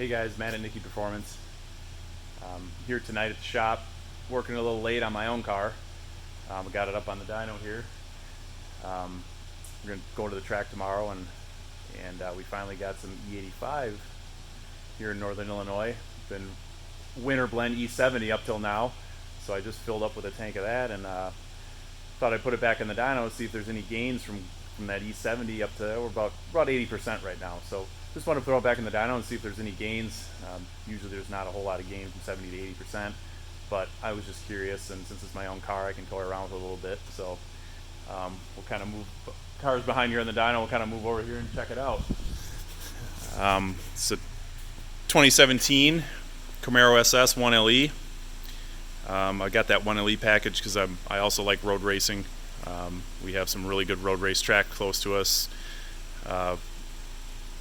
Hey guys, Matt at Nicky Performance. Here tonight at the shop, working a little late on my own car. I got it up on the dyno here. We're going to go to the track tomorrow, and we finally got some E85 here in Northern Illinois. Been winter blend E70 up till now, so I just filled up with a tank of that, and thought I'd put it back in the dyno, see if there's any gains from that E70 up to, we're about 80% right now. So just want to throw it back in the dyno and see if there's any gains. Usually there's not a whole lot of gain from 70 to 80%, but I was just curious, and since it's my own car, I can toy around with it a little bit. So we'll kind of move, cars behind here in the dyno, we'll kind of move over here and check it out. It's a 2017 Camaro SS 1LE. I got that 1LE package because I also like road racing. We have some really good road race track close to us.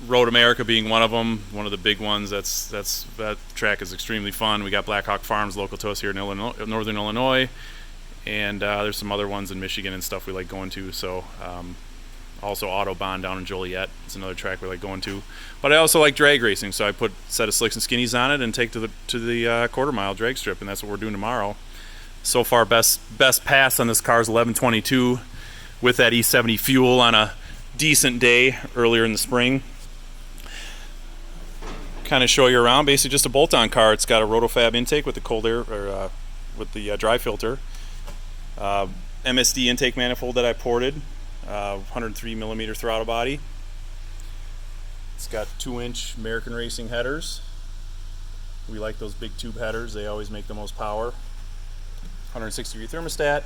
Road America being one of them, one of the big ones. That track is extremely fun. We got Black Hawk Farms local to us here in Northern Illinois, and there's some other ones in Michigan and stuff we like going to. So also Autobahn down in Joliet, it's another track we like going to. But I also like drag racing, so I put a set of slicks and skinnies on it and take to the quarter mile drag strip, and that's what we're doing tomorrow. So far, best pass on this car is 11:22 with that E70 fuel on a decent day earlier in the spring. Kind of show you around. Basically just a bolt-on car. It's got a Roto-fab intake with the cold air, or with the dry filter. MSD intake manifold that I ported. 103 millimeter throttle body. It's got 2-inch American Racing headers. We like those big tube headers. They always make the most power. 160 degree thermostat.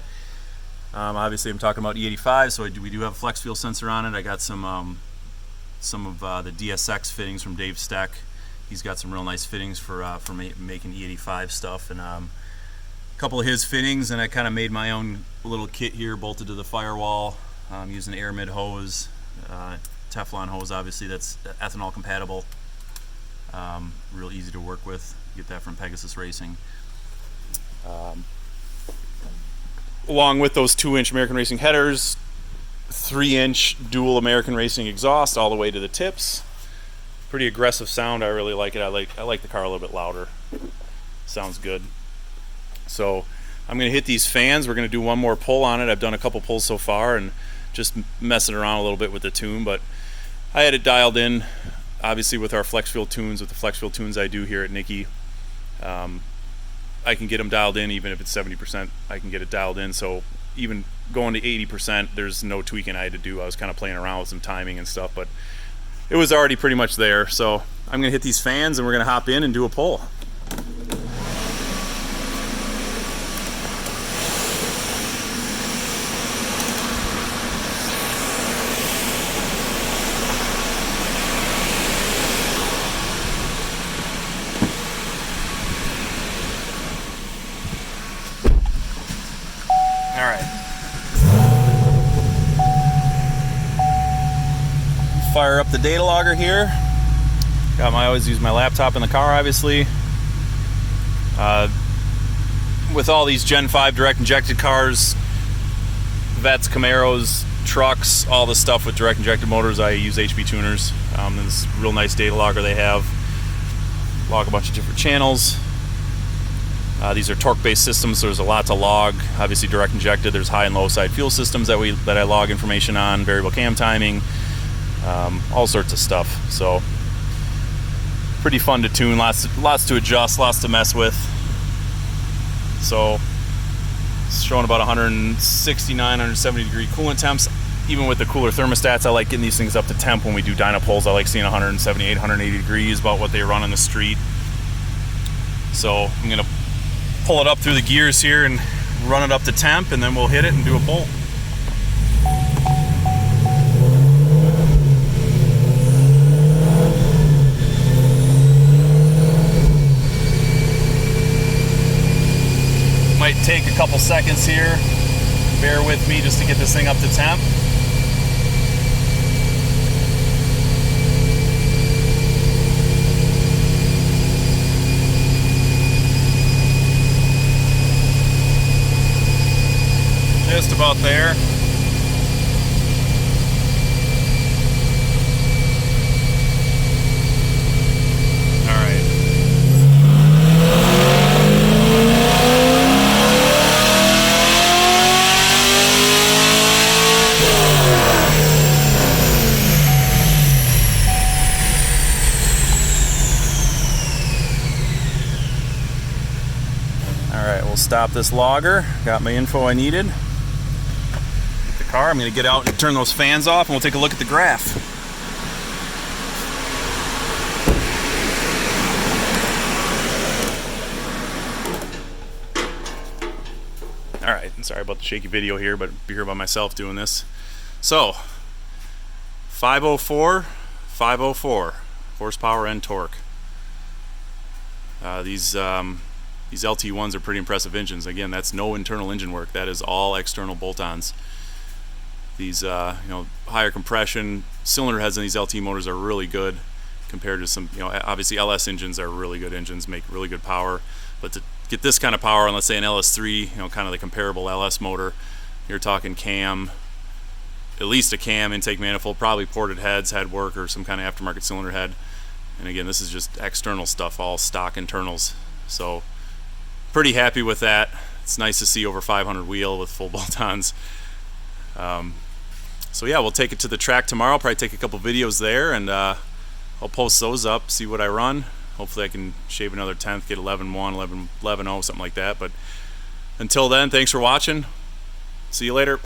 Obviously I'm talking about E85, so we do have a flex fuel sensor on it. I got some of the DSX fittings from Dave Steck. He's got some real nice fittings for making E85 stuff, and a couple of his fittings, and I kind of made my own little kit here, bolted to the firewall, using air mid hose, Teflon hose, obviously that's ethanol compatible, real easy to work with. Get that from Pegasus Racing. Along with those 2-inch American Racing headers, 3-inch dual American Racing exhaust all the way to the tips. Pretty aggressive sound. I really like it. I like the car a little bit louder. Sounds good. So I'm going to hit these fans. We're going to do one more pull on it. I've done a couple pulls so far and just messing around a little bit with the tune, but I had it dialed in, obviously with our flex fuel tunes, with the flex fuel tunes I do here at Nicky. I can get them dialed in even if it's 70%. I can get it dialed in, so even going to 80%, there's no tweaking I had to do. I was kind of playing around with some timing and stuff, but it was already pretty much there. So I'm going to hit these fans and we're going to hop in and do a pull. All right. Fire up the data logger here. I always use my laptop in the car, obviously. With all these Gen 5 direct injected cars, Vets, Camaros, trucks, all the stuff with direct injected motors, I use HP tuners. This real nice data logger they have. Log a bunch of different channels. These are torque-based systems, so there's a lot to log. Obviously direct injected, there's high and low side fuel systems that I log information on, variable cam timing, all sorts of stuff. So pretty fun to tune, lots to adjust, lots to mess with. So it's showing about 169, 170 degree coolant temps. Even with the cooler thermostats, I like getting these things up to temp when we do dyno pulls. I like seeing 178, 180 degrees, about what they run on the street. So I'm gonna pull it up through the gears here and run it up to temp, and then we'll hit it and do a pull. Might take a couple seconds here. Bear with me just to get this thing up to temp. Just about there. All right. we'll stop this logger. Got my info I needed. Get the car. I'm going to get out and turn those fans off, and we'll take a look at the graph. Alright, I'm sorry about the shaky video here, but be here by myself doing this. So, 504 horsepower and torque. These LT1s are pretty impressive engines. Again, that's no internal engine work. That is all external bolt-ons. These higher compression cylinder heads in these LT motors are really good compared to some, obviously LS engines are really good engines, make really good power, but to get this kind of power on, let's say, an LS3, kind of the comparable LS motor, you're talking cam, at least a cam, intake manifold, probably ported heads, head work, or some kind of aftermarket cylinder head. And again, this is just external stuff, all stock internals. So pretty happy with that. It's nice to see over 500 wheel with full bolt-ons. So yeah, we'll take it to the track tomorrow. Probably take a couple videos there, and I'll post those up, see what I run. Hopefully I can shave another tenth, get 11.1, 11.0, something like that. But until then, thanks for watching. See you later.